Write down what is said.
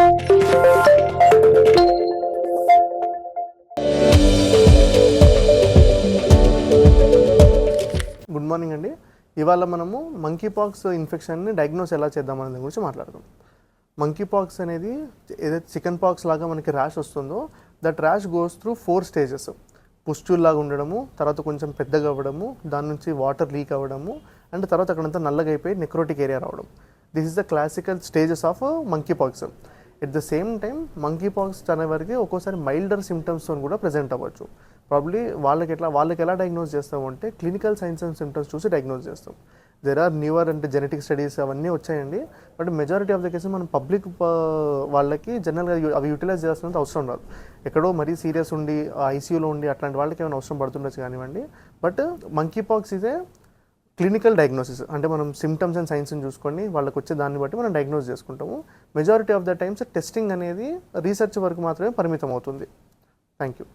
Good morning అండి. ఇవాళ మనము మంకీ పాక్స్ ఇన్ఫెక్షన్ని డయాగ్నోస్ ఎలా చేద్దామనే గురించి మాట్లాడదాం. మంకీ పాక్స్ అనేది ఏదైతే చికెన్ పాక్స్ లాగా మనకి ర్యాష్ వస్తుందో that rash goes through 4 stages. Pustule లాగా ఉండడము, తర్వాత కొంచెం పెద్దగా అవ్వడము, దాని నుంచి వాటర్ లీక్ అవ్వడము, అండ్ తర్వాత అక్కడంతా నల్లగా అయిపోయి నెక్రోటిక్ ఏరియా రావడం. This is the classical stages of monkeypox. At the same time monkeypox అనేవారికి ఒక్కోసారి మైల్డర్ సిమ్టమ్స్తో కూడా ప్రజెంట్ అవ్వచ్చు. ప్రాబ్లీ వాళ్ళకి ఎలా డయాగ్నోస్ చేస్తాము అంటే క్లినికల్ సైన్స్ అండ్ సిమ్టమ్స్ చూసి డయాగ్నోస్ చేస్తాం. దెర్ ఆర్ న్యూవర్ అంటే జెనెటిక్ స్టడీస్ అవన్నీ వచ్చాయండి. But majority of the cases మనం పబ్లిక్ వాళ్ళకి జనరల్గా అవి యూటిలైజ్ చేస్తున్నంత అవసరం రాదు. ఎక్కడో మరీ సీరియస్ ఉండి ఐసీయూలో ఉండి అట్లాంటి వాళ్ళకి ఏమైనా అవసరం పడుతుండొచ్చు కానివ్వండి. బట్ మంకీ పాక్స్ ఇదే క్లినికల్ డయాగ్నోసిస్, అంటే మనం సిమ్టమ్స్ అండ్ సైన్స్ని చూసుకొని వాళ్ళకి వచ్చే దాన్ని బట్టి మనం డయాగ్నోస్ చేసుకుంటాము. Majority of the times testing అనేది రీసెర్చ్ వరకు మాత్రమే పరిమితం అవుతుంది. Thank you.